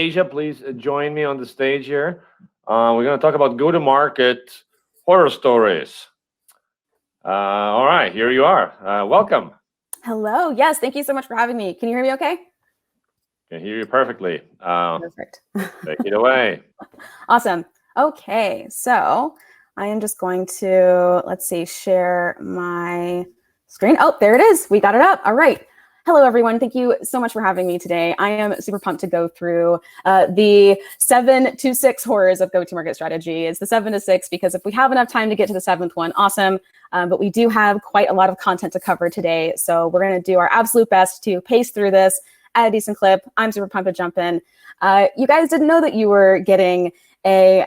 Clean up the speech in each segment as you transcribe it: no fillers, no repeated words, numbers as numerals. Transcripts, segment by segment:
Asia, please join me on the stage here. We're going to talk about go-to-market horror stories. All right, here you are. Welcome. Hello. Yes, thank you so much for having me. Can you hear me okay? Can hear you perfectly. Perfect. Take it away. Awesome. Okay, so I am just going to, let's see, share my screen. Oh, there it is. We got it up. All right. Hello, everyone. Thank you so much for having me today. I am super pumped to go through the 7 to 6 horrors of go-to-market strategy. It's the 7 to 6 because if we have enough time to get to the 7th one, awesome. But we do have quite a lot of content to cover today. So we're going to do our absolute best to pace through this, add a decent clip. I'm super pumped to jump in. You guys didn't know that you were getting the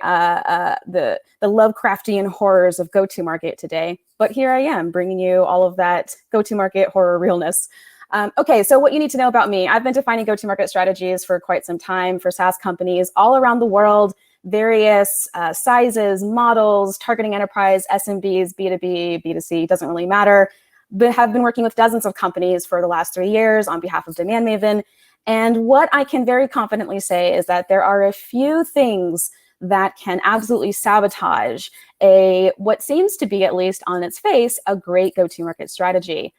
Lovecraftian horrors of go-to-market today, but here I am bringing you all of that go-to-market horror realness. Okay, so what you need to know about me. I've been defining go-to-market strategies for quite some time for SaaS companies all around the world, various sizes, models, targeting enterprise, SMBs, B2B, B2C, doesn't really matter. But have been working with dozens of companies for the last 3 years on behalf of DemandMaven. And what I can very confidently say is that there are a few things that can absolutely sabotage what seems to be, at least on its face, a great go-to-market strategy.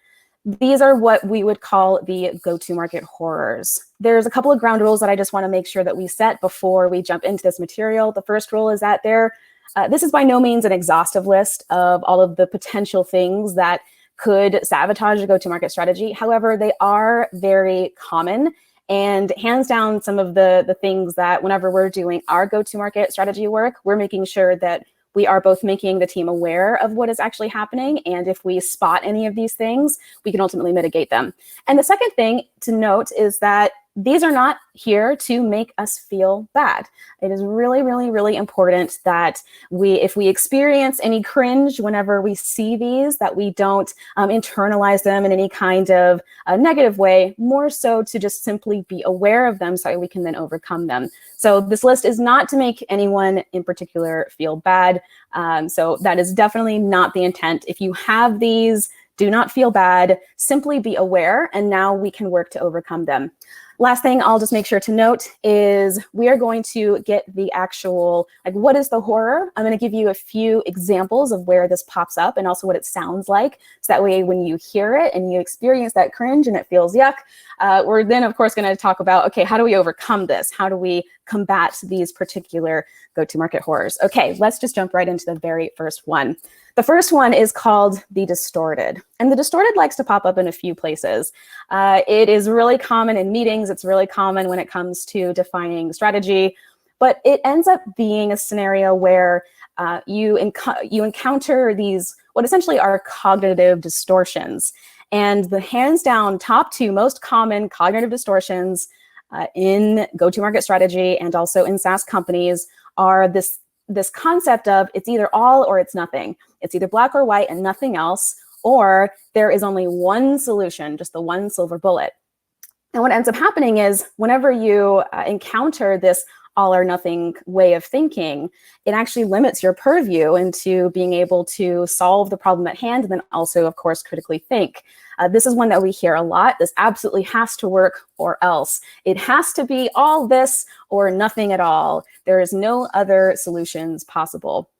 These are what we would call the go-to-market horrors. There's a couple of ground rules that I just want to make sure that we set before we jump into this material. The first rule is that this is by no means an exhaustive list of all of the potential things that could sabotage a go-to-market strategy. However, they are very common, and hands down, some of the things that whenever we're doing our go-to-market strategy work, we're making sure that we are both making the team aware of what is actually happening. And if we spot any of these things, we can ultimately mitigate them. And the second thing to note is that these are not here to make us feel bad. It is really, really, really important that if we experience any cringe whenever we see these, that we don't internalize them in any kind of negative way, more so to just simply be aware of them so we can then overcome them. So this list is not to make anyone in particular feel bad. So that is definitely not the intent. If you have these, do not feel bad, simply be aware, and now we can work to overcome them. Last thing I'll just make sure to note is we are going to get the actual, like, what is the horror? I'm going to give you a few examples of where this pops up and also what it sounds like. So that way, when you hear it and you experience that cringe and it feels yuck, we're then, of course, going to talk about, okay, how do we overcome this? How do we combat these particular go-to-market horrors? Okay, let's just jump right into the very first one. The first one is called the distorted. And the distorted likes to pop up in a few places. It is really common in meetings. It's really common when it comes to defining strategy. But it ends up being a scenario where you encounter these, what essentially are cognitive distortions. And the hands down top 2 most common cognitive distortions in go-to-market strategy and also in SaaS companies are this concept of it's either all or it's nothing. It's either black or white and nothing else, or there is only one solution, just the one silver bullet. And what ends up happening is whenever you encounter this all or nothing way of thinking, it actually limits your purview into being able to solve the problem at hand and then also, of course, critically think. This is one that we hear a lot. This absolutely has to work or else. It has to be all this or nothing at all. There is no other solutions possible.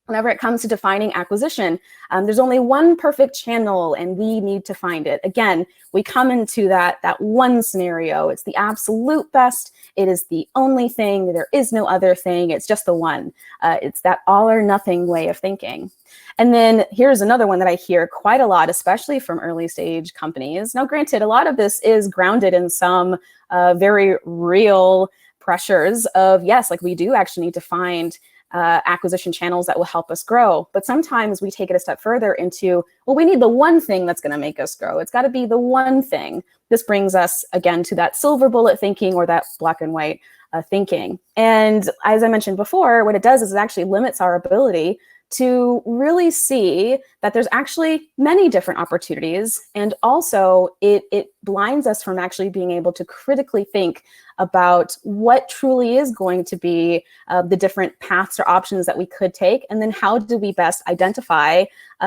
Whenever it comes to defining acquisition, there's only one perfect channel and we need to find it. Again, we come into that one scenario. It's the absolute best. It is the only thing. There is no other thing. It's just the one. It's that all or nothing way of thinking. And then here's another one that I hear quite a lot, especially from early stage companies. Now, granted, a lot of this is grounded in some very real pressures of, yes, like we do actually need to find acquisition channels that will help us grow. But sometimes we take it a step further into, well, we need the one thing that's going to make us grow. It's got to be the one thing. This brings us again to that silver bullet thinking or that black and white thinking. And as I mentioned before, what it does is it actually limits our ability to really see that there's actually many different opportunities. And also it blinds us from actually being able to critically think about what truly is going to be the different paths or options that we could take. And then how do we best identify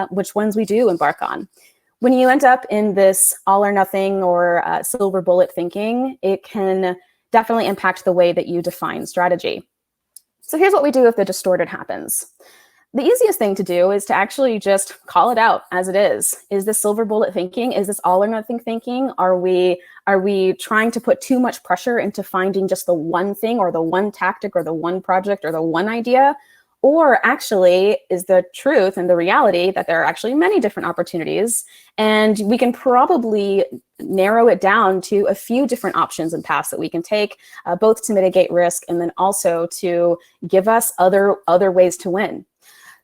which ones we do embark on. When you end up in this all or nothing or silver bullet thinking, it can definitely impact the way that you define strategy. So here's what we do if the distorted happens. The easiest thing to do is to actually just call it out as it is. Is this silver bullet thinking? Is this all or nothing thinking? Are we trying to put too much pressure into finding just the one thing or the one tactic or the one project or the one idea? Or actually, is the truth and the reality that there are actually many different opportunities, and we can probably narrow it down to a few different options and paths that we can take, both to mitigate risk and then also to give us other ways to win.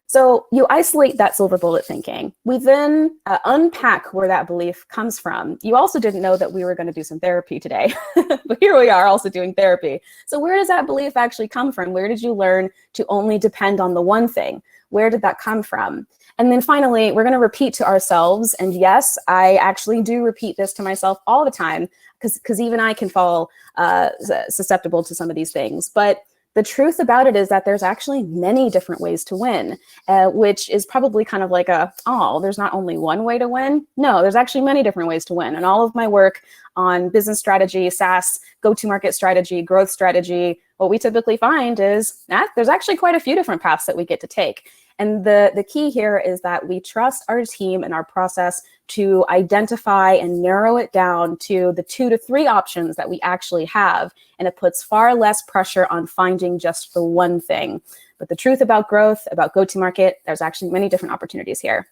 So you isolate that silver bullet thinking. We then unpack where that belief comes from. You also didn't know that we were going to do some therapy today, but here we are also doing therapy. So where does that belief actually come from? Where did you learn to only depend on the one thing? Where did that come from? And then finally, we're going to repeat to ourselves. And yes, I actually do repeat this to myself all the time because even I can fall susceptible to some of these things. But the truth about it is that there's actually many different ways to win, which is probably kind of like there's not only one way to win. No, there's actually many different ways to win. And all of my work on business strategy, SaaS, go-to-market strategy, growth strategy, what we typically find is that there's actually quite a few different paths that we get to take. And the key here is that we trust our team and our process to identify and narrow it down to the 2 to 3 options that we actually have. And it puts far less pressure on finding just the one thing. But the truth about growth, about go-to-market, there's actually many different opportunities here.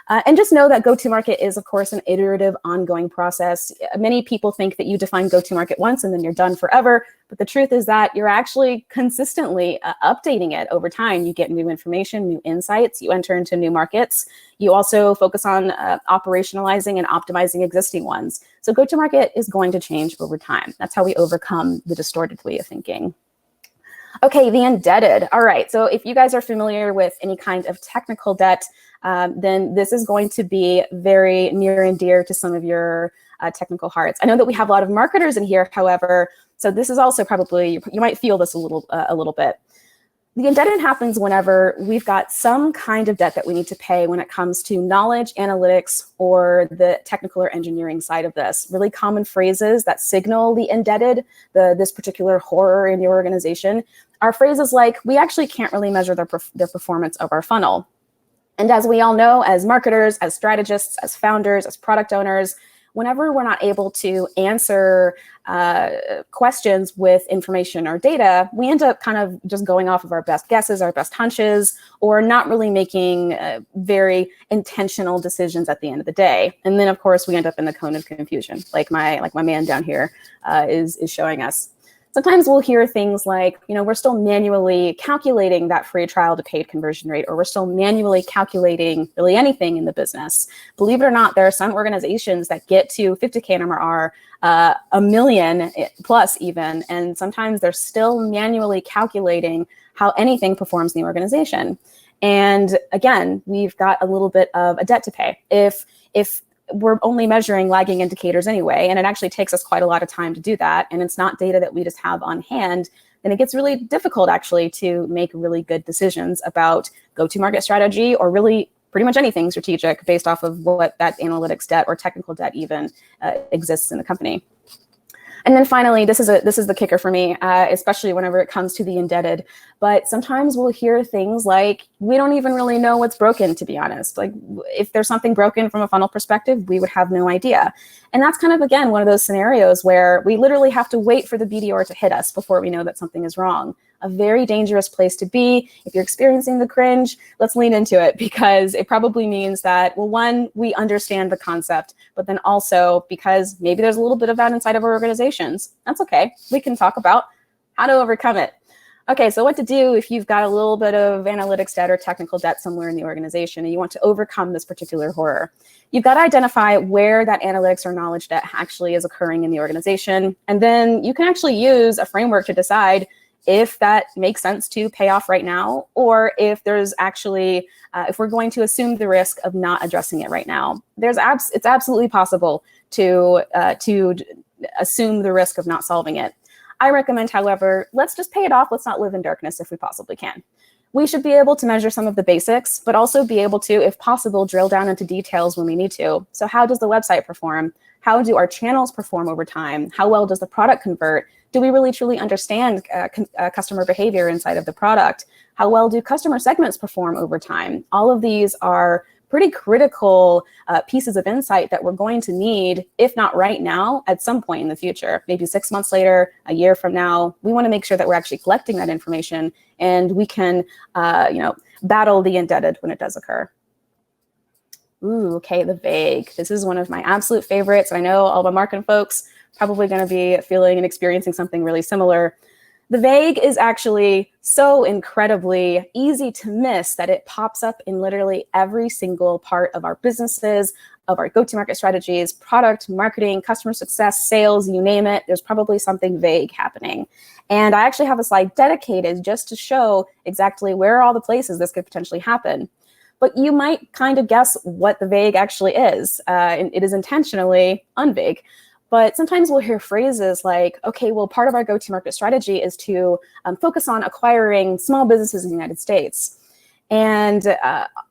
And just know that go-to-market is, of course, an iterative, ongoing process. Many people think that you define go-to-market once and then you're done forever. But the truth is that you're actually consistently updating it over time. You get new information, new insights. You enter into new markets. You also focus on operationalizing and optimizing existing ones. So go-to-market is going to change over time. That's how we overcome the distorted way of thinking. Okay, the indebted. All right, so if you guys are familiar with any kind of technical debt, then this is going to be very near and dear to some of your technical hearts. I know that we have a lot of marketers in here, however, so this is also probably, you might feel this a little bit. The indebted happens whenever we've got some kind of debt that we need to pay when it comes to knowledge, analytics, or the technical or engineering side of this. Really common phrases that signal the indebted, this particular horror in your organization, are phrases like, we actually can't really measure their performance of our funnel. And as we all know, as marketers, as strategists, as founders, as product owners, whenever we're not able to answer questions with information or data, we end up kind of just going off of our best guesses, our best hunches, or not really making very intentional decisions at the end of the day. And then, of course, we end up in the cone of confusion, like my man down here is showing us. Sometimes we'll hear things like, we're still manually calculating that free trial to paid conversion rate, or we're still manually calculating really anything in the business. Believe it or not, there are some organizations that get to 50K in MRR, a million plus even, and sometimes they're still manually calculating how anything performs in the organization. And again, we've got a little bit of a debt to pay. If we're only measuring lagging indicators anyway, and it actually takes us quite a lot of time to do that, and it's not data that we just have on hand, then it gets really difficult actually to make really good decisions about go-to-market strategy, or really pretty much anything strategic based off of what that analytics debt or technical debt even exists in the company. And then finally, this is the kicker for me, especially whenever it comes to the indebted. But sometimes we'll hear things like, we don't even really know what's broken, to be honest. Like, if there's something broken from a funnel perspective, we would have no idea. And that's kind of, again, one of those scenarios where we literally have to wait for the meteor to hit us before we know that something is wrong. A very dangerous place to be. If you're experiencing the cringe, let's lean into it, because it probably means that, well, one, we understand the concept, but then also because maybe there's a little bit of that inside of our organizations. That's okay. We can talk about how to overcome it. Okay, so what to do if you've got a little bit of analytics debt or technical debt somewhere in the organization and you want to overcome this particular horror. You've got to identify where that analytics or knowledge debt actually is occurring in the organization. And then you can actually use a framework to decide if that makes sense to pay off right now, or if there's actually, if we're going to assume the risk of not addressing it right now. It's absolutely possible to assume the risk of not solving it. I recommend, however, let's just pay it off. Let's not live in darkness if we possibly can. We should be able to measure some of the basics, but also be able to, if possible, drill down into details when we need to. So how does the website perform? How do our channels perform over time? How well does the product convert? Do we really truly understand customer behavior inside of the product? How well do customer segments perform over time? All of these are pretty critical pieces of insight that we're going to need, if not right now, at some point in the future, maybe 6 months later, a year from now. We want to make sure that we're actually collecting that information and we can, battle the indebted when it does occur. Ooh, okay, the vague. This is one of my absolute favorites. I know all the marketing folks probably going to be feeling and experiencing something really similar. The vague is actually so incredibly easy to miss that it pops up in literally every single part of our businesses, of our go-to-market strategies, product, marketing, customer success, sales, you name it. There's probably something vague happening. And I actually have a slide dedicated just to show exactly where are all the places this could potentially happen. But you might kind of guess what the vague actually is. It is intentionally unvague. But sometimes we'll hear phrases like, okay, well, part of our go-to-market strategy is to focus on acquiring small businesses in the United States. And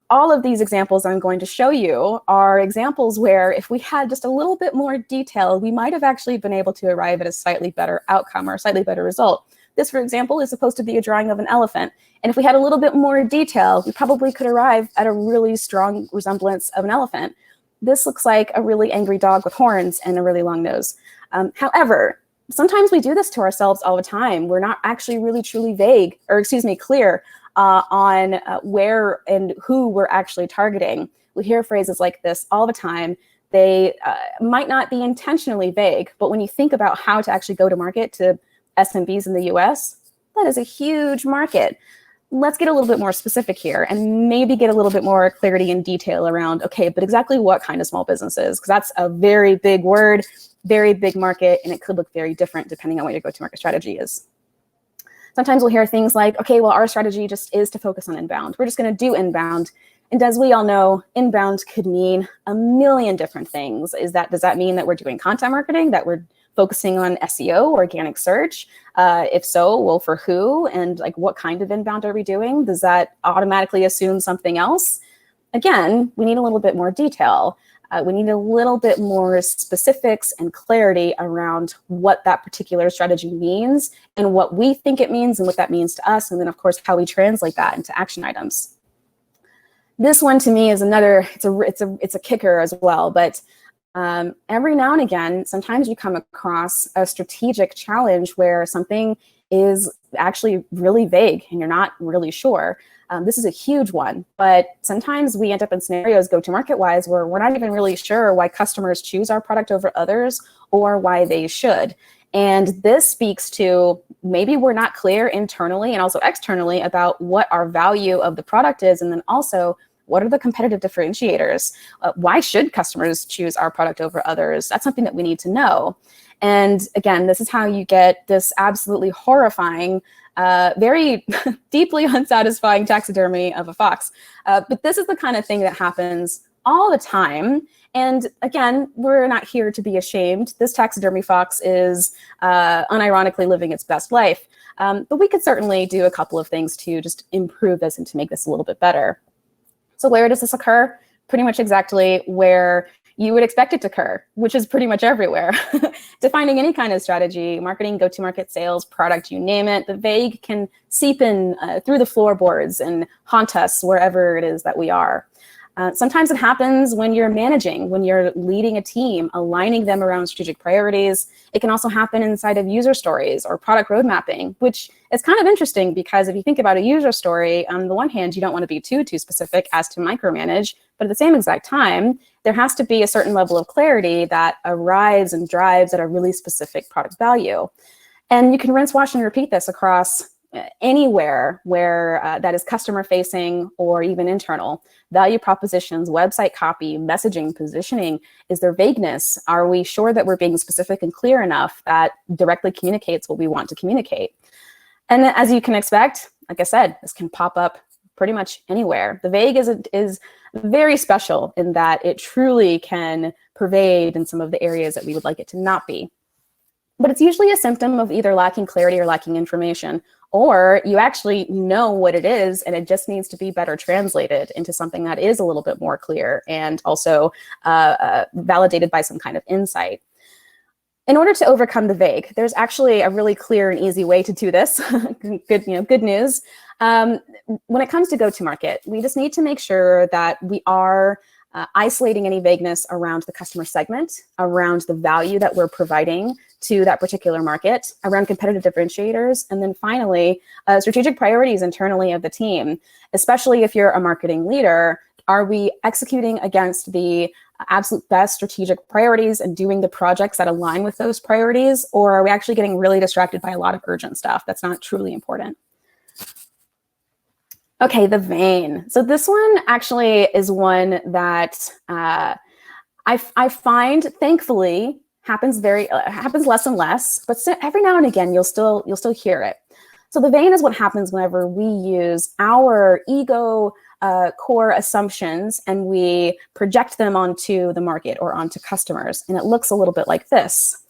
all of these examples I'm going to show you are examples where if we had just a little bit more detail, we might have actually been able to arrive at a slightly better outcome or a slightly better result. This, for example, is supposed to be a drawing of an elephant. And if we had a little bit more detail, we probably could arrive at a really strong resemblance of an elephant. This looks like a really angry dog with horns and a really long nose. However, sometimes we do this to ourselves all the time. We're not actually really truly clear on where and who we're actually targeting. We hear phrases like this all the time. They might not be intentionally vague, but when you think about how to actually go to market to SMBs in the US, that is a huge market. Let's get a little bit more specific here and maybe get a little bit more clarity and detail around, okay, but exactly what kind of small businesses? Because that's a very big word, very big market, and it could look very different depending on what your go-to-market strategy is. Sometimes we'll hear things like, okay, well, our strategy just is to focus on inbound. We're just going to do inbound. And as we all know, inbound could mean a million different things. Does that mean that we're doing content marketing, that we're focusing on SEO, organic search? If so, well, for who? And like, what kind of inbound are we doing? Does that automatically assume something else? Again, we need a little bit more detail. We need a little bit more specifics and clarity around what that particular strategy means and what we think it means and what that means to us. And then, of course, how we translate that into action items. This one to me is another, it's a kicker as well, but every now and again, sometimes you come across a strategic challenge where something is actually really vague and you're not really sure. This is a huge one, but sometimes we end up in scenarios go-to-market wise where we're not even really sure why customers choose our product over others or why they should. And this speaks to maybe we're not clear internally and also externally about what our value of the product is, and then also what are the competitive differentiators? Why should customers choose our product over others? That's something that we need to know. And again, this is how you get this absolutely horrifying, very deeply unsatisfying taxidermy of a fox. But this is the kind of thing that happens all the time. And again, we're not here to be ashamed. This taxidermy fox is unironically living its best life. But we could certainly do a couple of things to just improve this and to make this a little bit better. So where does this occur? Pretty much exactly where you would expect it to occur, which is pretty much everywhere. Defining any kind of strategy, marketing, go-to-market, sales, product, you name it, the vague can seep in through the floorboards and haunt us wherever it is that we are. Sometimes it happens when you're managing, when you're leading a team, aligning them around strategic priorities. It can also happen inside of user stories or product road mapping, which is kind of interesting because if you think about a user story, on the one hand, you don't want to be too specific as to micromanage, but at the same exact time, there has to be a certain level of clarity that arrives and drives at a really specific product value. And you can rinse, wash, and repeat this across anywhere where that is customer facing or even internal. Value propositions, website copy, messaging, positioning. Is there vagueness? Are we sure that we're being specific and clear enough that directly communicates what we want to communicate? And as you can expect, like I said, this can pop up pretty much anywhere. The vague is very special in that it truly can pervade in some of the areas that we would like it to not be. But it's usually a symptom of either lacking clarity or lacking information, or you actually know what it is and it just needs to be better translated into something that is a little bit more clear and also validated by some kind of insight. In order to overcome the vague, there's actually a really clear and easy way to do this. Good news. When it comes to go-to-market, we just need to make sure that we are isolating any vagueness around the customer segment, around the value that we're providing to that particular market, around competitive differentiators, and then finally, strategic priorities internally of the team. Especially if you're a marketing leader, are we executing against the absolute best strategic priorities and doing the projects that align with those priorities, or are we actually getting really distracted by a lot of urgent stuff that's not truly important? Okay, the vein. So this one actually is one that I find, thankfully, happens less and less, but every now and again you'll still hear it. So the vein is what happens whenever we use our ego core assumptions and we project them onto the market or onto customers, and it looks a little bit like this.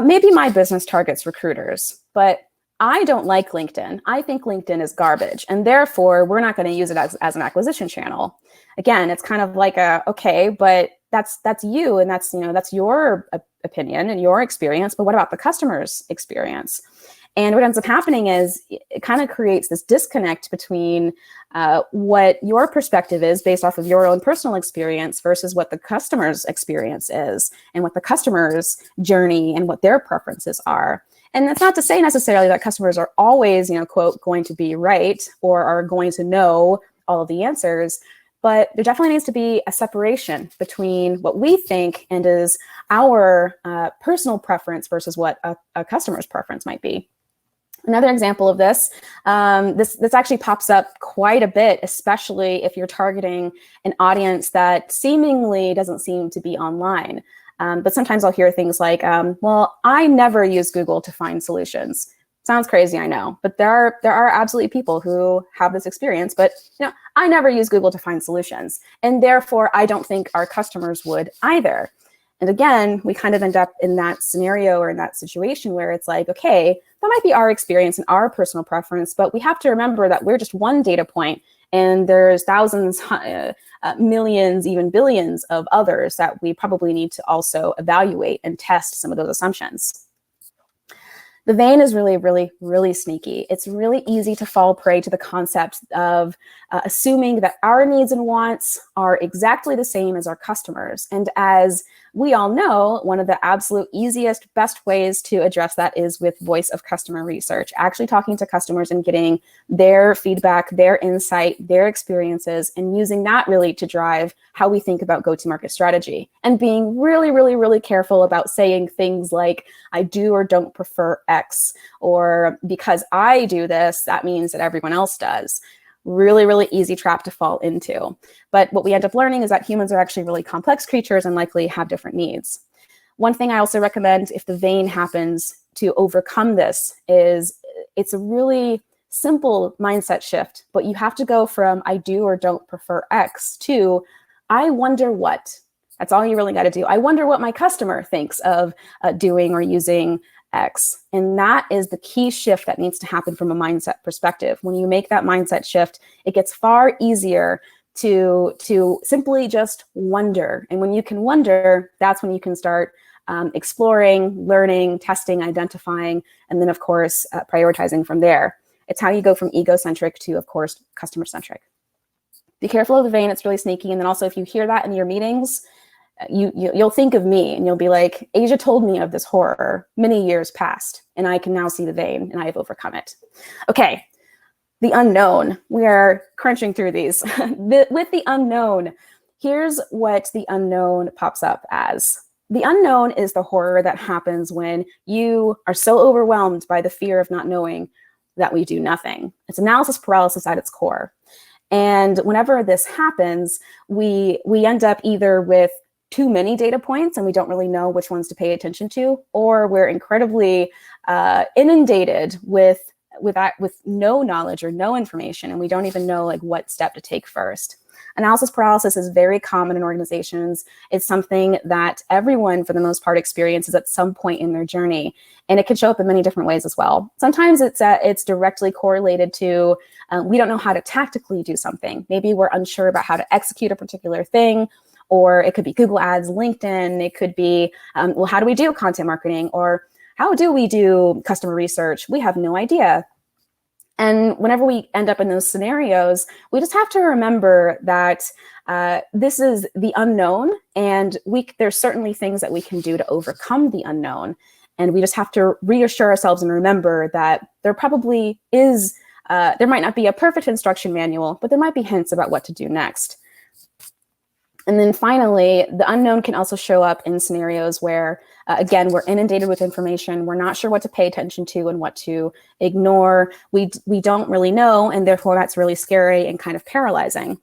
Maybe my business targets recruiters, but I don't like LinkedIn. I think LinkedIn is garbage, and therefore we're not going to use it as an acquisition channel. Again, it's kind of like okay, but that's you, and that's your opinion and your experience. But what about the customer's experience? And what ends up happening is it kind of creates this disconnect between what your perspective is based off of your own personal experience versus what the customer's experience is and what the customer's journey and what their preferences are. And that's not to say necessarily that customers are always, quote, going to be right or are going to know all of the answers, but there definitely needs to be a separation between what we think and is our personal preference versus what a customer's preference might be. Another example of this, this actually pops up quite a bit, especially if you're targeting an audience that seemingly doesn't seem to be online. But sometimes I'll hear things like, well, I never use Google to find solutions. Sounds crazy, I know, but there are absolutely people who have this experience, but I never use Google to find solutions, and therefore I don't think our customers would either. And again, we kind of end up in that scenario or in that situation where it's like, okay, that might be our experience and our personal preference, but we have to remember that we're just one data point, and there's thousands, millions, even billions of others that we probably need to also evaluate and test some of those assumptions. The vein is really, really, really sneaky. It's really easy to fall prey to the concept of assuming that our needs and wants are exactly the same as our customers. And as we all know, one of the absolute easiest, best ways to address that is with voice of customer research, actually talking to customers and getting their feedback, their insight, their experiences, and using that really to drive how we think about go-to-market strategy. And being really, really, really careful about saying things like, I do or don't prefer X, or because I do this, that means that everyone else does. Really, really easy trap to fall into. But what we end up learning is that humans are actually really complex creatures and likely have different needs. One thing I also recommend if the vein happens to overcome this is it's a really simple mindset shift, but you have to go from I do or don't prefer X to I wonder what. That's all you really got to do. I wonder what my customer thinks of doing or using X. And that is the key shift that needs to happen from a mindset perspective. When you make that mindset shift, it gets far easier to simply just wonder. And when you can wonder, that's when you can start exploring, learning, testing, identifying, and then, of course, prioritizing from there. It's how you go from egocentric to, of course, customer-centric. Be careful of the vein. It's really sneaky. And then also, if you hear that in your meetings, you'll think of me and you'll be like, Asia told me of this horror many years past, and I can now see the vein and I have overcome it. Okay, the unknown. We are crunching through these. With the unknown, here's what the unknown pops up as. The unknown is the horror that happens when you are so overwhelmed by the fear of not knowing that we do nothing. It's analysis paralysis at its core. And whenever this happens, we end up either with too many data points and we don't really know which ones to pay attention to, or we're incredibly inundated with no knowledge or no information, and we don't even know like what step to take first. Analysis paralysis is very common in organizations. It's something that everyone, for the most part, experiences at some point in their journey, and it can show up in many different ways as well. Sometimes it's directly correlated to we don't know how to tactically do something. Maybe we're unsure about how to execute a particular thing, or it could be Google Ads, LinkedIn. It could be, well, how do we do content marketing? Or how do we do customer research? We have no idea. And whenever we end up in those scenarios, we just have to remember that this is the unknown, and there's certainly things that we can do to overcome the unknown. And we just have to reassure ourselves and remember that there probably is, there might not be a perfect instruction manual, but there might be hints about what to do next. And then finally, the unknown can also show up in scenarios where, again, we're inundated with information. We're not sure what to pay attention to and what to ignore. We don't really know, and therefore that's really scary and kind of paralyzing.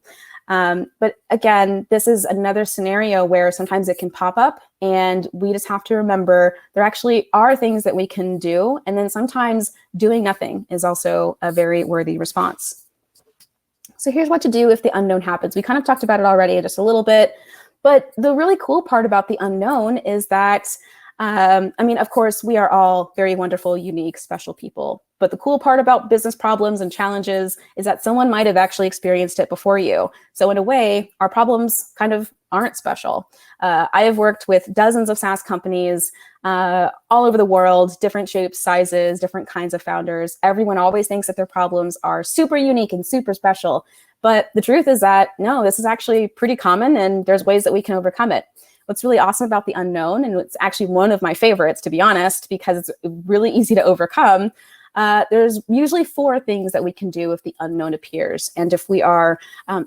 But again, this is another scenario where sometimes it can pop up, and we just have to remember there actually are things that we can do. And then sometimes doing nothing is also a very worthy response. So here's what to do if the unknown happens. We kind of talked about it already just a little bit, but the really cool part about the unknown is that, I mean, of course, we are all very wonderful, unique, special people. But the cool part about business problems and challenges is that someone might have actually experienced it before you. So in a way, our problems kind of aren't special. I have worked with dozens of SaaS companies all over the world, different shapes, sizes, different kinds of founders. Everyone always thinks that their problems are super unique and super special. But the truth is that, no, this is actually pretty common, and there's ways that we can overcome it. What's really awesome about the unknown, and it's actually one of my favorites, to be honest, because it's really easy to overcome, there's usually 4 things that we can do if the unknown appears. And if we are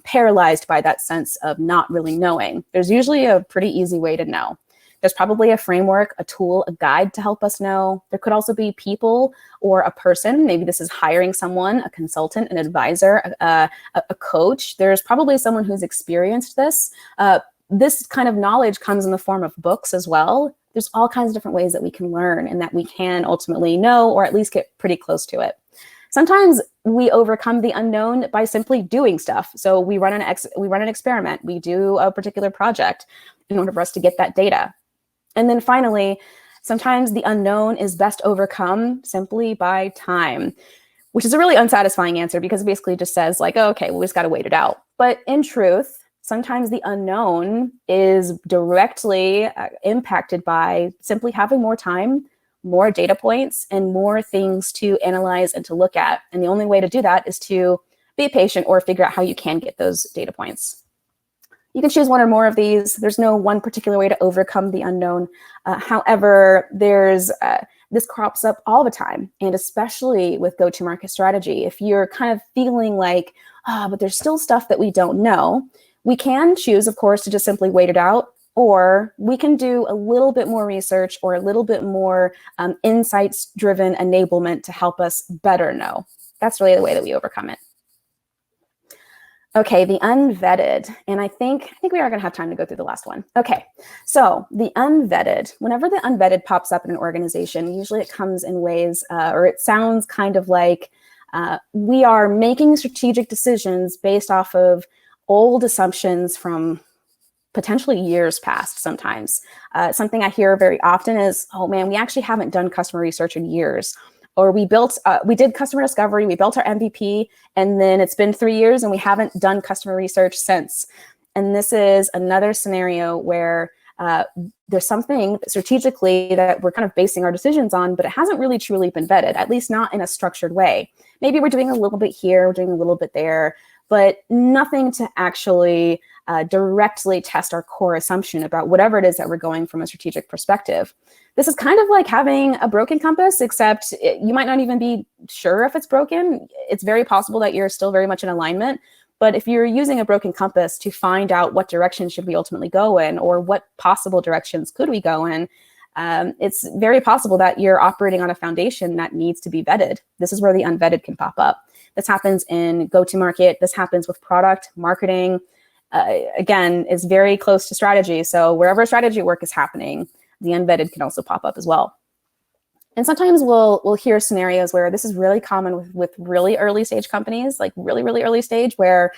paralyzed by that sense of not really knowing, there's usually a pretty easy way to know. There's probably a framework, a tool, a guide to help us know. There could also be people or a person. Maybe this is hiring someone, a consultant, an advisor, a coach. There's probably someone who's experienced this. This kind of knowledge comes in the form of books as well. There's all kinds of different ways that we can learn and that we can ultimately know, or at least get pretty close to it. Sometimes we overcome the unknown by simply doing stuff. So we run an experiment. We do a particular project in order for us to get that data. And then finally, sometimes the unknown is best overcome simply by time, which is a really unsatisfying answer because it basically just says like, oh, okay, well, we just got to wait it out. But in truth, sometimes the unknown is directly impacted by simply having more time, more data points, and more things to analyze and to look at. And the only way to do that is to be patient or figure out how you can get those data points. You can choose one or more of these. There's no one particular way to overcome the unknown. However, this crops up all the time, and especially with go-to-market strategy. If you're kind of feeling like, but there's still stuff that we don't know, we can choose, of course, to just simply wait it out, or we can do a little bit more research or a little bit more insights-driven enablement to help us better know. That's really the way that we overcome it. Okay, the unvetted, and I think we are going to have time to go through the last one. Okay, so the unvetted. Whenever the unvetted pops up in an organization, usually it comes in ways, or it sounds kind of like we are making strategic decisions based off of old assumptions from potentially years past sometimes. Something I hear very often is, oh man, we actually haven't done customer research in years. Or we did customer discovery, we built our MVP, and then it's been 3 years and we haven't done customer research since. And this is another scenario where there's something strategically that we're kind of basing our decisions on, but it hasn't really truly been vetted, at least not in a structured way. Maybe we're doing a little bit here, we're doing a little bit there, but nothing to actually directly test our core assumption about whatever it is that we're going from a strategic perspective. This is kind of like having a broken compass, except you might not even be sure if it's broken. It's very possible that you're still very much in alignment. But if you're using a broken compass to find out what direction should we ultimately go in, or what possible directions could we go in, it's very possible that you're operating on a foundation that needs to be vetted. This is where the unvetted can pop up. This happens in go-to-market. This happens with product, marketing. Again, is very close to strategy. So wherever strategy work is happening, the unvetted can also pop up as well. And sometimes we'll hear scenarios where this is really common with really early stage companies, like really, really early stage, where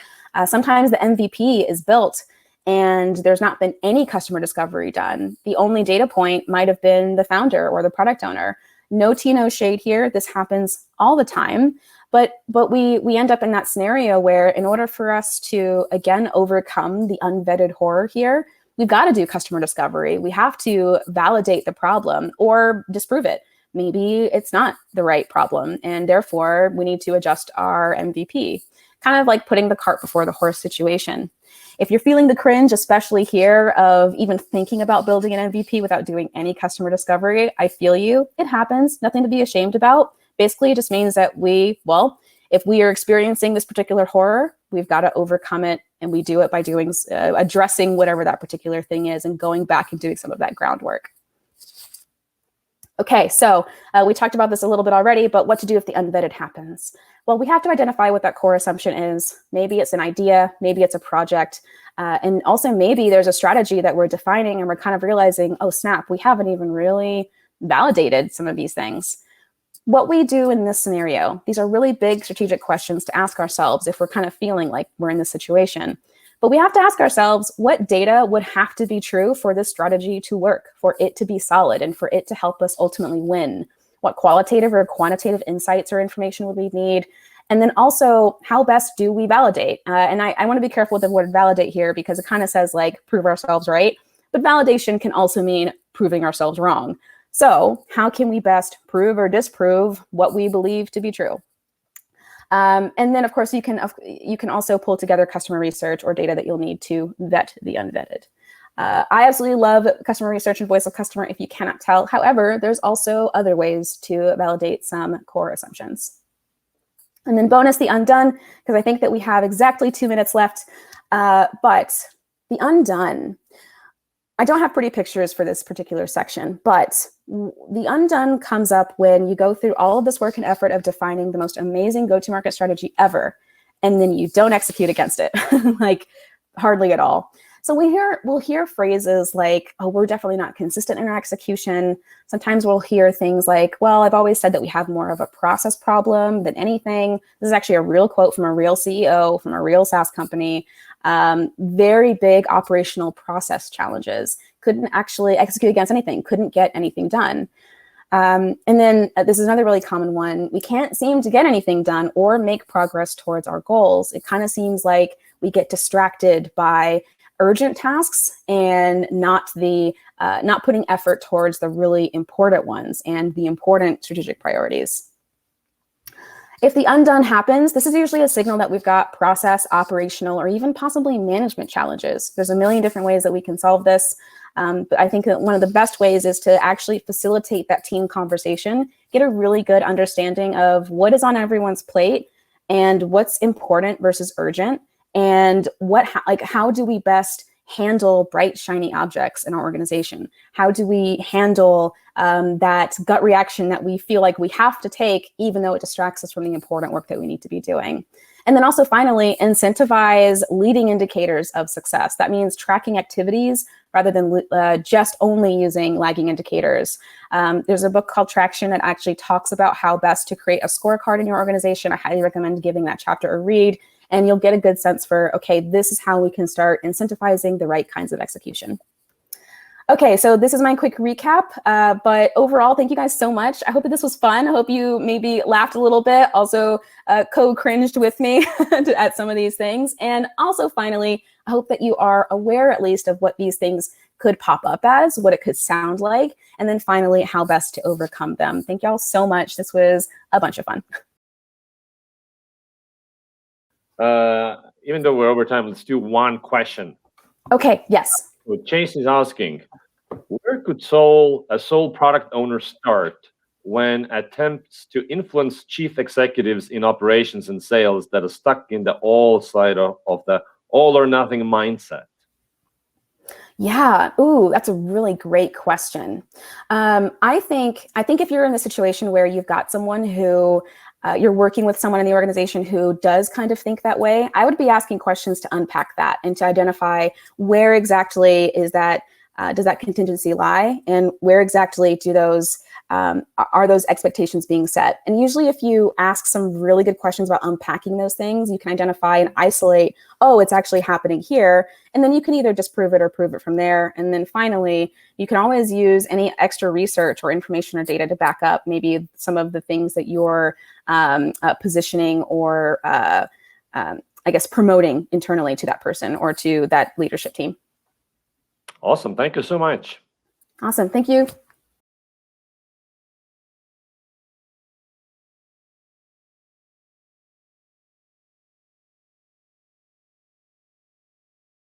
sometimes the MVP is built and there's not been any customer discovery done. The only data point might have been the founder or the product owner. No tea, no shade here. This happens all the time. But we end up in that scenario where in order for us to, again, overcome the unvetted horror here, we've got to do customer discovery. We have to validate the problem or disprove it. Maybe it's not the right problem, and therefore we need to adjust our MVP. Kind of like putting the cart before the horse situation. If you're feeling the cringe, especially here, of even thinking about building an MVP without doing any customer discovery, I feel you. It happens. Nothing to be ashamed about. Basically, it just means that if we are experiencing this particular horror, we've got to overcome it, and we do it by doing addressing whatever that particular thing is and going back and doing some of that groundwork. Okay, so we talked about this a little bit already, but what to do if the unvetted happens? Well, we have to identify what that core assumption is. Maybe it's an idea, maybe it's a project, and also maybe there's a strategy that we're defining and we're kind of realizing, oh snap, we haven't even really validated some of these things. What we do in this scenario, these are really big strategic questions to ask ourselves if we're kind of feeling like we're in this situation. But we have to ask ourselves, what data would have to be true for this strategy to work, for it to be solid, and for it to help us ultimately win? What qualitative or quantitative insights or information would we need? And then also, how best do we validate? And I want to be careful with the word validate here because it kind of says like prove ourselves right. But validation can also mean proving ourselves wrong. So how can we best prove or disprove what we believe to be true? And then, of course, you can also pull together customer research or data that you'll need to vet the unvetted. I absolutely love customer research and voice of customer, if you cannot tell. However, there's also other ways to validate some core assumptions. And then bonus, the undone, because I think that we have exactly 2 minutes left. But the undone, I don't have pretty pictures for this particular section, but the undone comes up when you go through all of this work and effort of defining the most amazing go-to-market strategy ever, and then you don't execute against it, like hardly at all. So we'll hear phrases like, oh, we're definitely not consistent in our execution. Sometimes we'll hear things like, well, I've always said that we have more of a process problem than anything. This is actually a real quote from a real CEO, from a real SaaS company. Very big operational process challenges. Couldn't actually execute against anything, couldn't get anything done. And then this is another really common one. We can't seem to get anything done or make progress towards our goals. It kind of seems like we get distracted by urgent tasks and not putting effort towards the really important ones and the important strategic priorities. If the undone happens, this is usually a signal that we've got process, operational, or even possibly management challenges. There's a million different ways that we can solve this. But I think that one of the best ways is to actually facilitate that team conversation, get a really good understanding of what is on everyone's plate and what's important versus urgent, and how do we best handle bright, shiny objects in our organization? How do we handle that gut reaction that we feel like we have to take, even though it distracts us from the important work that we need to be doing? And then also finally, incentivize leading indicators of success. That means tracking activities rather than just only using lagging indicators. There's a book called Traction that actually talks about how best to create a scorecard in your organization. I highly recommend giving that chapter a read, and you'll get a good sense for, okay, this is how we can start incentivizing the right kinds of execution. Okay, so this is my quick recap, but overall, thank you guys so much. I hope that this was fun. I hope you maybe laughed a little bit, also co-cringed with me at some of these things. And also finally, I hope that you are aware at least of what these things could pop up as, what it could sound like, and then finally, how best to overcome them. Thank y'all so much. This was a bunch of fun. Even though we're over time, let's do one question. Okay, yes. So Chase is asking, where could a sole product owner start when attempts to influence chief executives in operations and sales that are stuck in the all side of the all or nothing mindset? Yeah, ooh, that's a really great question. I think if you're in the situation where you've got someone who you're working with someone in the organization who does kind of think that way, I would be asking questions to unpack that and to identify where exactly is that, does that contingency lie, and where exactly do those are those expectations being set? And usually if you ask some really good questions about unpacking those things, you can identify and isolate, oh, it's actually happening here. And then you can either disprove it or prove it from there. And then finally, you can always use any extra research or information or data to back up maybe some of the things that you're positioning or I guess promoting internally to that person or to that leadership team. Awesome. Thank you so much. Awesome. Thank you.